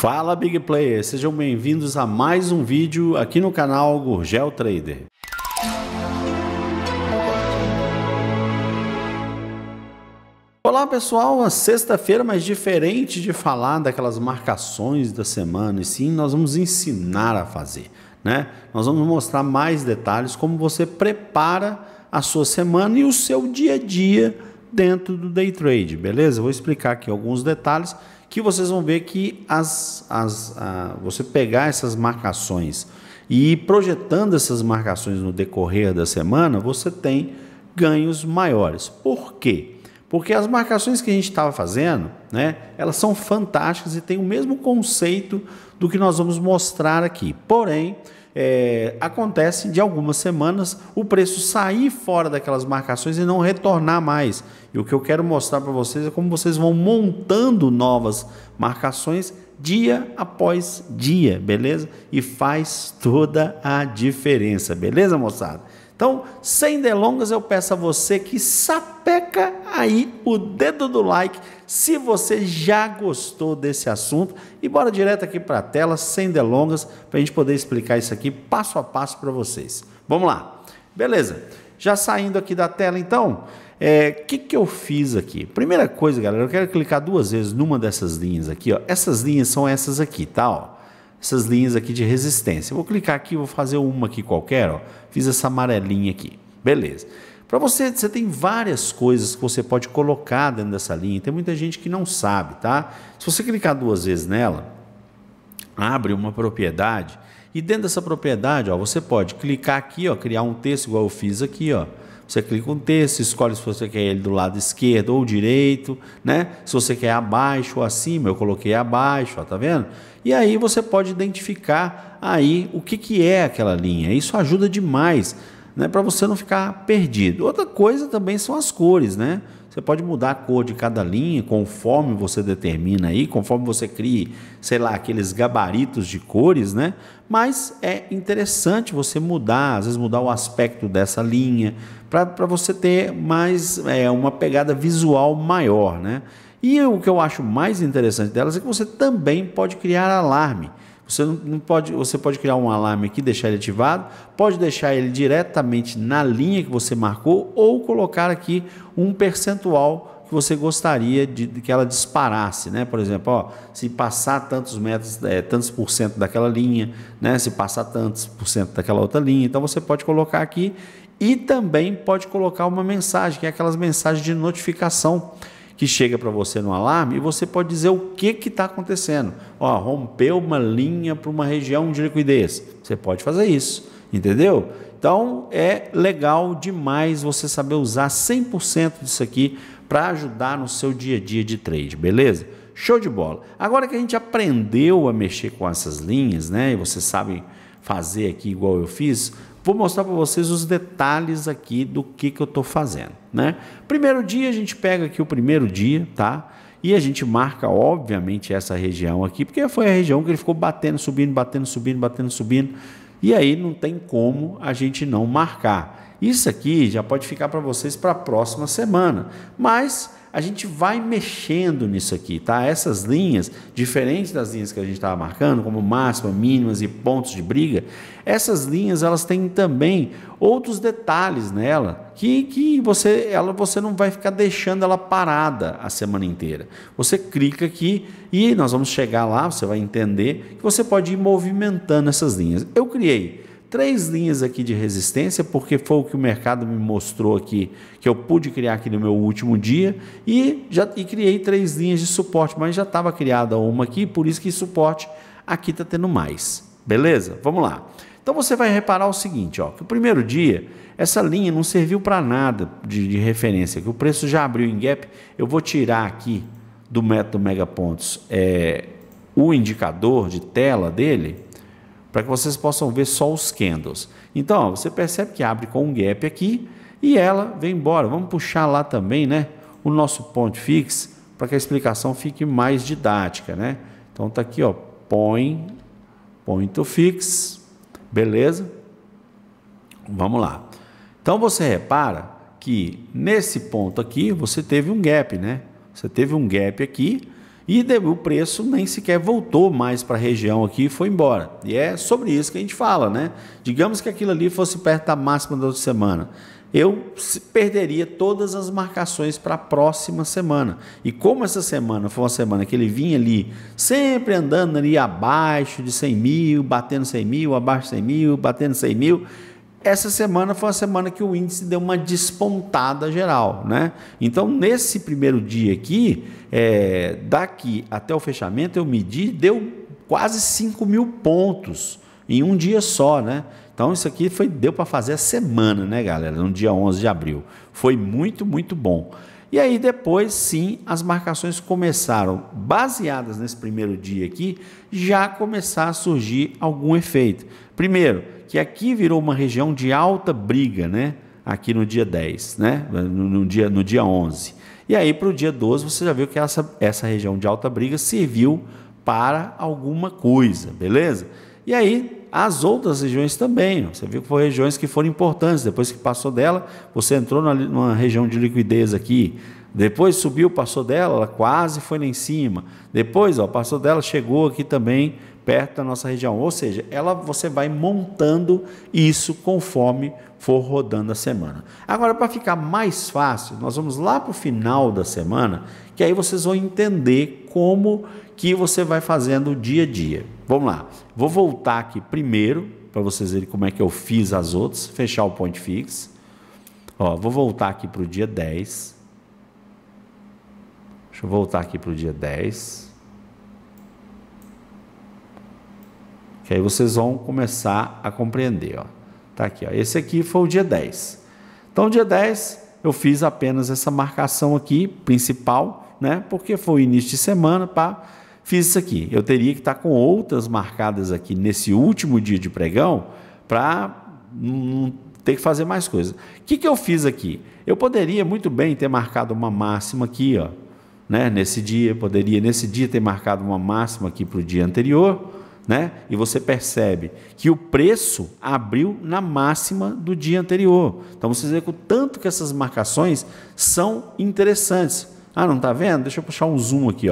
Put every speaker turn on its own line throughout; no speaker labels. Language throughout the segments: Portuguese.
Fala Big Player, sejam bem-vindos a mais um vídeo aqui no canal Gurgel Trader. Olá pessoal, a sexta-feira, mas diferente de falar daquelas marcações da semana, e sim, nós vamos ensinar a fazer, né? Nós vamos mostrar mais detalhes como você prepara a sua semana e o seu dia a dia dentro do Day Trade, beleza? Eu vou explicar aqui alguns detalhes que vocês vão ver que você pegar essas marcações e ir projetando essas marcações no decorrer da semana, você tem ganhos maiores. Por quê? Porque as marcações que a gente estava fazendo, né, elas são fantásticas e têm o mesmo conceito do que nós vamos mostrar aqui. Porém, acontece de algumas semanas o preço sair fora daquelas marcações e não retornar mais. E o que eu quero mostrar para vocês é como vocês vão montando novas marcações dia após dia, beleza? E faz toda a diferença, beleza, moçada? Então, sem delongas, eu peço a você que sapeca aí o dedo do like se você já gostou desse assunto e bora direto aqui para a tela, sem delongas, para a gente poder explicar isso aqui passo a passo para vocês. Vamos lá, beleza? Já saindo aqui da tela, então, que eu fiz aqui? Primeira coisa, galera, eu quero clicar duas vezes numa dessas linhas aqui, ó. Essas linhas são essas aqui, tá? Ó. Essas linhas aqui de resistência. Eu vou clicar aqui, vou fazer uma aqui qualquer, ó. Fiz essa amarelinha aqui, beleza. Para você tem várias coisas que você pode colocar dentro dessa linha. Tem muita gente que não sabe, tá? Se você clicar duas vezes nela, abre uma propriedade e dentro dessa propriedade, ó, você pode clicar aqui, ó, criar um texto igual eu fiz aqui, ó. Você clica um texto, escolhe se você quer ele do lado esquerdo ou direito, né? Se você quer abaixo ou acima, eu coloquei abaixo, ó, tá vendo? E aí você pode identificar aí o que é aquela linha. Isso ajuda demais, né, para você não ficar perdido. Outra coisa também são as cores, né? Você pode mudar a cor de cada linha conforme você determina aí, conforme você crie, sei lá, aqueles gabaritos de cores, né? Mas é interessante você mudar, às vezes mudar o aspecto dessa linha, para você ter mais uma pegada visual maior, né? E o que eu acho mais interessante delas é que você também pode criar alarme. Você pode criar um alarme aqui, deixar ele ativado, pode deixar ele diretamente na linha que você marcou ou colocar aqui um percentual que você gostaria de que ela disparasse, né? Por exemplo, ó, se passar tantos metros, tantos por cento daquela linha, né? Se passar tantos por cento daquela outra linha, então você pode colocar aqui e também pode colocar uma mensagem, que é aquelas mensagens de notificação que chega para você no alarme e você pode dizer o que está acontecendo. Ó, rompeu uma linha para uma região de liquidez. Você pode fazer isso, entendeu? Então, é legal demais você saber usar 100% disso aqui para ajudar no seu dia a dia de trade, beleza? Show de bola. Agora que a gente aprendeu a mexer com essas linhas, né? E você sabe fazer aqui igual eu fiz, vou mostrar para vocês os detalhes aqui do que eu estou fazendo, né? Primeiro dia, a gente pega aqui o primeiro dia, tá? E a gente marca, obviamente, essa região aqui, porque foi a região que ele ficou batendo, subindo, batendo, subindo, batendo, subindo. E aí não tem como a gente não marcar. Isso aqui já pode ficar para vocês para a próxima semana, mas a gente vai mexendo nisso aqui, tá? Essas linhas, diferentes das linhas que a gente estava marcando, como máxima, mínimas e pontos de briga, essas linhas elas têm também outros detalhes nela que você não vai ficar deixando ela parada a semana inteira. Você clica aqui e nós vamos chegar lá, você vai entender que você pode ir movimentando essas linhas. Eu criei 3 linhas aqui de resistência, porque foi o que o mercado me mostrou aqui, que eu pude criar aqui no meu último dia, e criei 3 linhas de suporte, mas já estava criada uma aqui, por isso que suporte aqui está tendo mais, beleza? Vamos lá. Então você vai reparar o seguinte, ó, que o primeiro dia, essa linha não serviu para nada de referência, que o preço já abriu em gap. Eu vou tirar aqui do método Megapontos o indicador de tela dele, para que vocês possam ver só os candles. Então, ó, você percebe que abre com um gap aqui e ela vem embora. Vamos puxar lá também, né, o nosso point fix, para que a explicação fique mais didática, né? Então tá aqui, ó, point to fix, beleza? Vamos lá. Então você repara que nesse ponto aqui você teve um gap, né? Você teve um gap aqui E o preço nem sequer voltou mais para a região aqui e foi embora. E é sobre isso que a gente fala, né? Digamos que aquilo ali fosse perto da máxima da outra semana. Eu perderia todas as marcações para a próxima semana. E como essa semana foi uma semana que ele vinha ali, sempre andando ali abaixo de 100 mil, batendo 100 mil, abaixo de 100 mil, batendo 100 mil, essa semana foi uma semana que o índice deu uma despontada geral, né? Então, nesse primeiro dia aqui, daqui até o fechamento, eu medi, deu quase 5 mil pontos em um dia só, né? Então, isso aqui deu para fazer a semana, né, galera? No dia 11 de abril. Foi muito, muito bom. E aí, depois, sim, as marcações começaram, baseadas nesse primeiro dia aqui, já começar a surgir algum efeito. Primeiro, que aqui virou uma região de alta briga, né? Aqui no dia 10, né? No dia 11. E aí, para o dia 12, você já viu que essa região de alta briga serviu para alguma coisa, beleza? E aí, as outras regiões também, você viu que foram regiões que foram importantes. Depois que passou dela, você entrou numa região de liquidez aqui. Depois subiu, passou dela, ela quase foi lá em cima. Depois, passou dela, chegou aqui também, perto da nossa região. Ou seja, você vai montando isso conforme for rodando a semana. Agora, para ficar mais fácil, nós vamos lá para o final da semana, que aí vocês vão entender como que você vai fazendo dia a dia. Vamos lá. Vou voltar aqui primeiro, para vocês verem como é que eu fiz as outras, fechar o point fix. Vou voltar aqui para o dia 10. Deixa eu voltar aqui para o dia 10. Que aí vocês vão começar a compreender. Tá aqui, esse aqui foi o dia 10. Então, o dia 10, eu fiz apenas essa marcação aqui, principal, né? Porque foi o início de semana, fiz isso aqui. Eu teria que estar com outras marcadas aqui nesse último dia de pregão para não ter que fazer mais coisas. O que eu fiz aqui? Eu poderia muito bem ter marcado uma máxima aqui, né? Nesse dia ter marcado uma máxima aqui para o dia anterior, né? E você percebe que o preço abriu na máxima do dia anterior. Então, vocês veem que o tanto que essas marcações são interessantes. Não está vendo? Deixa eu puxar um zoom aqui.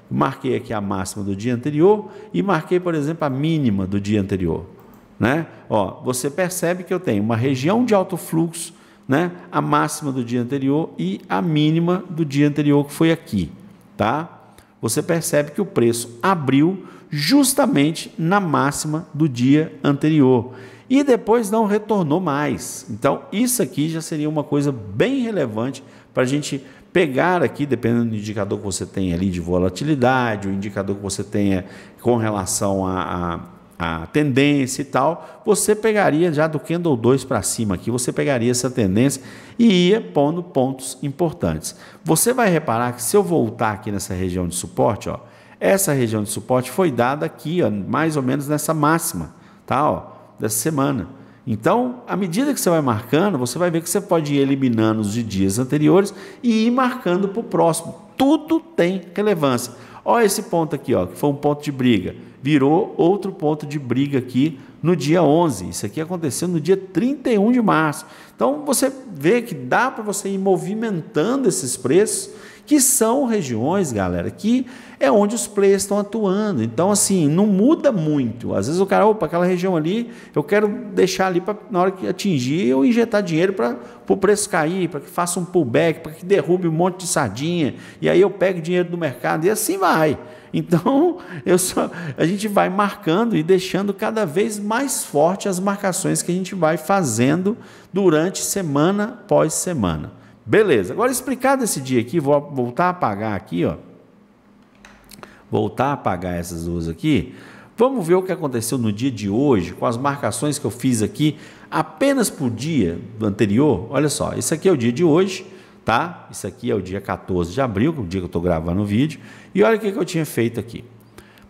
Marquei aqui a máxima do dia anterior e marquei, por exemplo, a mínima do dia anterior, né? Você percebe que eu tenho uma região de alto fluxo, né? A máxima do dia anterior e a mínima do dia anterior, que foi aqui, tá? Você percebe que o preço abriu justamente na máxima do dia anterior e depois não retornou mais. Então, isso aqui já seria uma coisa bem relevante para a gente pegar aqui, dependendo do indicador que você tem ali de volatilidade, o indicador que você tenha com relação a tendência e tal, você pegaria já do candle 2 para cima aqui, você pegaria essa tendência e ia pondo pontos importantes. Você vai reparar que se eu voltar aqui nessa região de suporte, essa região de suporte foi dada aqui, mais ou menos nessa máxima, tá? Dessa semana. Então, à medida que você vai marcando, você vai ver que você pode ir eliminando os de dias anteriores e ir marcando para o próximo. Tudo tem relevância. Olha esse ponto aqui, que foi um ponto de briga. Virou outro ponto de briga aqui no dia 11. Isso aqui aconteceu no dia 31 de março. Então, você vê que dá para você ir movimentando esses preços, que são regiões, galera, que é onde os players estão atuando. Então, assim, não muda muito. Às vezes o cara, aquela região ali, eu quero deixar ali para, na hora que atingir, eu injetar dinheiro para o preço cair, para que faça um pullback, para que derrube um monte de sardinha, e aí eu pego dinheiro do mercado, e assim vai. Então, a gente vai marcando e deixando cada vez mais forte as marcações que a gente vai fazendo durante semana após semana. Beleza, agora explicado esse dia aqui, vou voltar a apagar aqui, voltar a apagar essas duas aqui. Vamos ver o que aconteceu no dia de hoje, com as marcações que eu fiz aqui, apenas por dia anterior. Olha só, esse aqui é o dia de hoje, tá? Isso aqui é o dia 14 de abril, o dia que eu estou gravando o vídeo. E olha o que eu tinha feito aqui.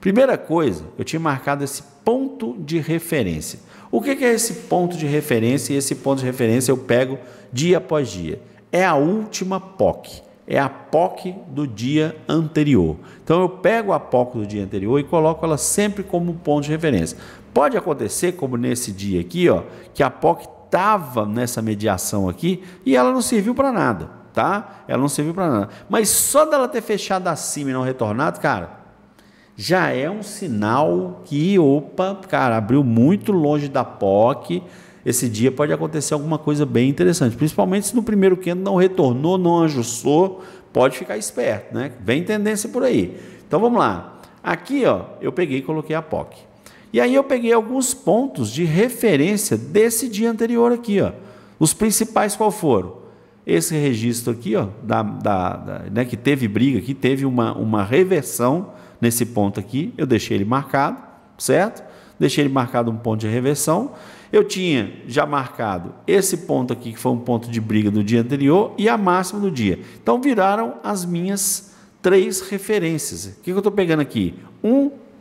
Primeira coisa, eu tinha marcado esse ponto de referência. O que é esse ponto de referência? E esse ponto de referência eu pego dia após dia. É a última POC, é a POC do dia anterior. Então eu pego a POC do dia anterior e coloco ela sempre como ponto de referência. Pode acontecer, como nesse dia aqui, que a POC estava nessa mediação aqui e ela não serviu para nada. tá? Ela não serviu para nada. Mas só dela ter fechado acima e não retornado, cara, já é um sinal que, opa, cara, abriu muito longe da POC. Esse dia pode acontecer alguma coisa bem interessante, principalmente se no primeiro candle não retornou, não ajustou, pode ficar esperto, né? Vem tendência por aí. Então vamos lá. Aqui, ó, eu peguei e coloquei a POC. E aí eu peguei alguns pontos de referência desse dia anterior aqui, ó. Os principais qual foram? Esse registro aqui, ó, né, que teve briga aqui, teve uma reversão nesse ponto aqui, eu deixei ele marcado, certo? Deixei ele marcado um ponto de reversão. Eu tinha já marcado esse ponto aqui, que foi um ponto de briga do dia anterior, e a máxima do dia. Então viraram as minhas 3 referências. O que eu estou pegando aqui?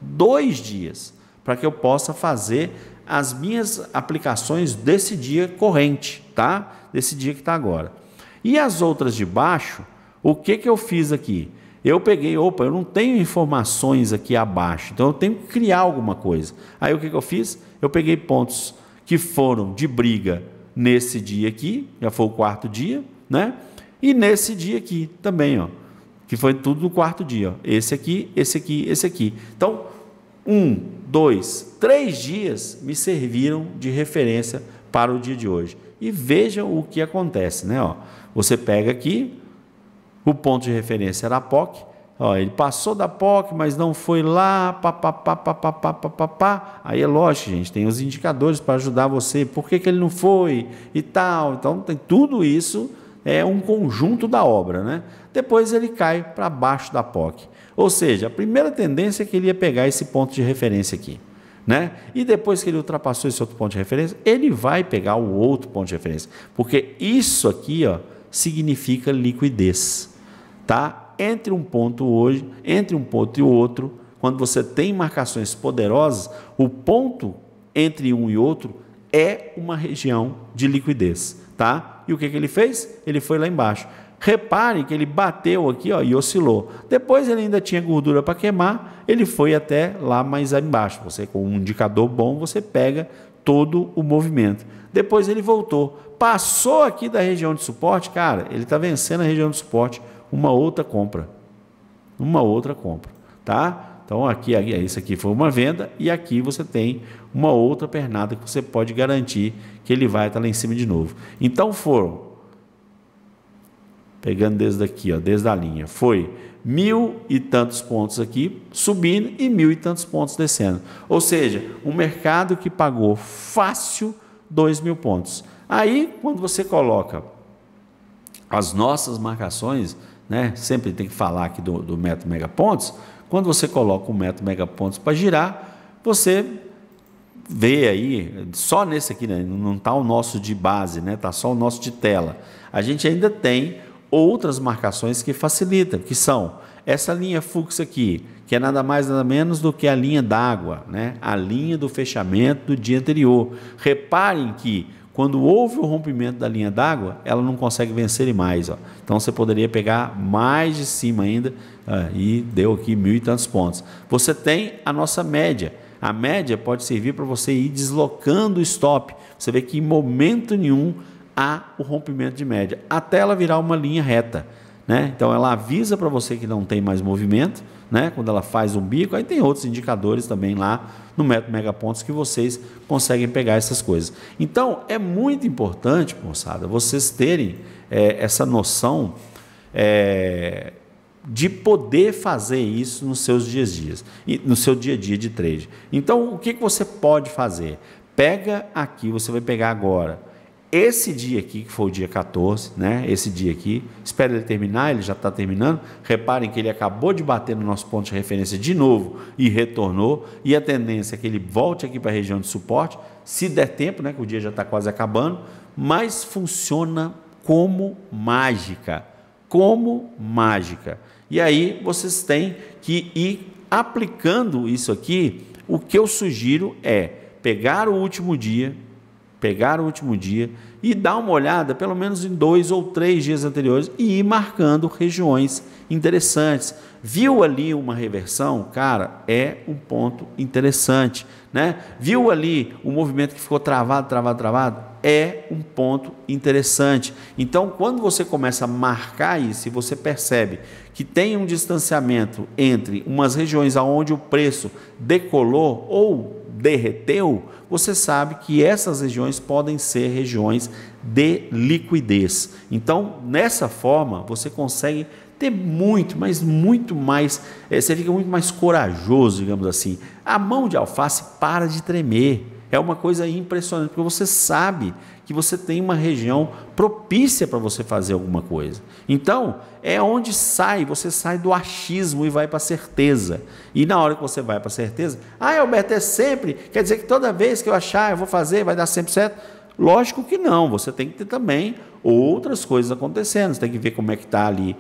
2 dias, para que eu possa fazer as minhas aplicações desse dia corrente, tá? Desse dia que está agora. E as outras de baixo, o que eu fiz aqui? Eu peguei, eu não tenho informações aqui abaixo, então eu tenho que criar alguma coisa. Aí o que eu fiz? Eu peguei pontos que foram de briga nesse dia aqui, já foi o 4º dia, né? E nesse dia aqui também, ó, que foi tudo no 4º dia, ó. Esse aqui, esse aqui, esse aqui. Então, 1, 2, 3 dias me serviram de referência para o dia de hoje. E vejam o que acontece, né? Ó, você pega aqui, o ponto de referência era a POC, ó, ele passou da POC, mas não foi lá, aí é lógico, gente, tem os indicadores para ajudar você, por que ele não foi e tal, então tem tudo isso, é um conjunto da obra, né? Depois ele cai para baixo da POC, ou seja, a primeira tendência é que ele ia pegar esse ponto de referência aqui, né? E depois que ele ultrapassou esse outro ponto de referência, ele vai pegar o outro ponto de referência, porque isso aqui, ó, significa liquidez, tá? Entre um ponto e o outro, quando você tem marcações poderosas, o ponto entre um e outro é uma região de liquidez, tá? E o que ele fez? Ele foi lá embaixo. Reparem que ele bateu aqui, ó, e oscilou. Depois ele ainda tinha gordura para queimar, ele foi até lá mais embaixo. Você, com um indicador bom, você pega todo o movimento. Depois ele voltou. Passou aqui da região de suporte, cara, ele está vencendo a região de suporte, uma outra compra, tá? Então aqui, isso aqui foi uma venda e aqui você tem uma outra pernada que você pode garantir que ele vai estar lá em cima de novo. Então foram, pegando desde aqui, ó, desde a linha, foi 1.000 e tantos pontos aqui subindo e 1.000 e tantos pontos descendo. Ou seja, um mercado que pagou fácil 2.000 pontos. Aí, quando você coloca as nossas marcações, né, sempre tem que falar aqui do método megapontos, quando você coloca o método megapontos para girar, você vê aí, só nesse aqui, né, não está o nosso de base, né, está só o nosso de tela. A gente ainda tem outras marcações que facilitam, que são essa linha fluxo aqui, que é nada mais nada menos do que a linha d'água, né, a linha do fechamento do dia anterior. Reparem que quando houve o rompimento da linha d'água, ela não consegue vencer ele mais, ó. Então você poderia pegar mais de cima ainda, e deu aqui 1.000 e tantos pontos. Você tem a nossa média. A média pode servir para você ir deslocando o stop. Você vê que em momento nenhum há o rompimento de média, até ela virar uma linha reta, né? Então ela avisa para você que não tem mais movimento, né? Quando ela faz um bico, aí tem outros indicadores também lá no método megapontos que vocês conseguem pegar essas coisas. Então é muito importante, moçada, vocês terem essa noção de poder fazer isso nos seus dias, no seu dia a dia de trade. Então o que você pode fazer? Pega aqui, você vai pegar agora esse dia aqui, que foi o dia 14, né? Esse dia aqui, espera ele terminar, ele já está terminando. Reparem que ele acabou de bater no nosso ponto de referência de novo e retornou. E a tendência é que ele volte aqui para a região de suporte, se der tempo, né? Que o dia já está quase acabando, mas funciona como mágica. Como mágica. E aí vocês têm que ir aplicando isso aqui. O que eu sugiro é pegar o último dia, pegar o último dia e dar uma olhada pelo menos em 2 ou 3 dias anteriores e ir marcando regiões interessantes. Viu ali uma reversão? Cara, é um ponto interessante, né? Viu ali o movimento que ficou travado? É um ponto interessante. Então, quando você começa a marcar isso e você percebe que tem um distanciamento entre umas regiões onde o preço decolou ou derreteu, você sabe que essas regiões podem ser regiões de liquidez. Então, nessa forma, você consegue ter muito, mas muito mais, você fica muito mais corajoso, digamos assim. A mão de alface para de tremer. É uma coisa impressionante, porque você sabe que você tem uma região propícia para você fazer alguma coisa. Então, é onde você sai do achismo e vai para a certeza. E na hora que você vai para a certeza, Alberto, é sempre, quer dizer que toda vez que eu achar, eu vou fazer, vai dar sempre certo? Lógico que não, você tem que ter também outras coisas acontecendo, você tem que ver como é que está ali,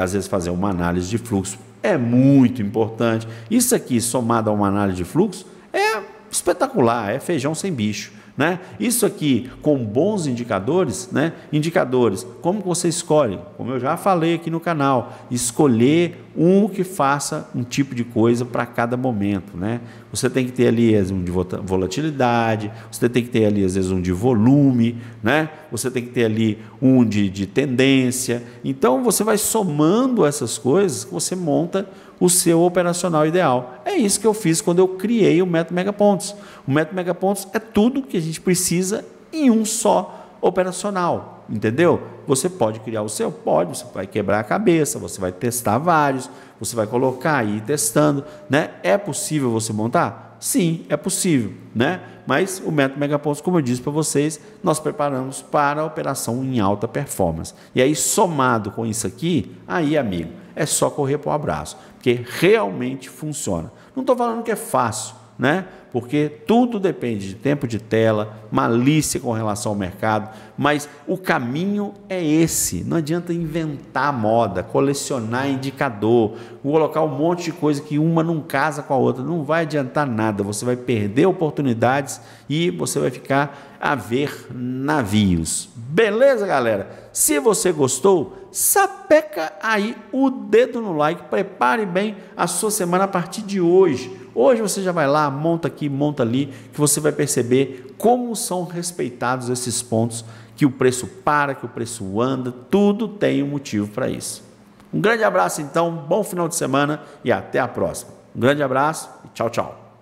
às vezes fazer uma análise de fluxo é muito importante. Isso aqui, somado a uma análise de fluxo, é espetacular, é feijão sem bicho, né? Isso aqui com bons indicadores, né? Indicadores, como você escolhe? Como eu já falei aqui no canal, escolher um que faça um tipo de coisa para cada momento, né? Você tem que ter ali um de volatilidade, você tem que ter ali às vezes um de volume, né? Você tem que ter ali um de tendência. Então você vai somando essas coisas que você monta o seu operacional ideal. É isso que eu fiz quando eu criei o método Megapontos. O método Megapontos é tudo que a gente precisa em um só operacional, entendeu? Você pode criar o seu? Pode, você vai quebrar a cabeça, você vai testar vários, você vai colocar aí testando, né? É possível você montar? Sim, é possível, né? Mas o método Megapontos, como eu disse para vocês, nós preparamos para a operação em alta performance. E aí, somado com isso aqui, aí, amigo, é só correr para o abraço, porque realmente funciona. Não estou falando que é fácil, né? Porque tudo depende de tempo de tela, malícia com relação ao mercado, mas o caminho é esse. Não adianta inventar moda, colecionar indicador, colocar um monte de coisa que uma não casa com a outra, não vai adiantar nada, você vai perder oportunidades e você vai ficar a ver navios. Beleza, galera? Se você gostou, sapeca aí o dedo no like, prepare bem a sua semana a partir de hoje. Hoje você já vai lá, monta aqui, monta ali, que você vai perceber como são respeitados esses pontos, que o preço para, que o preço anda, tudo tem um motivo para isso. Um grande abraço então, bom final de semana e até a próxima. Um grande abraço e tchau, tchau.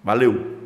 Valeu!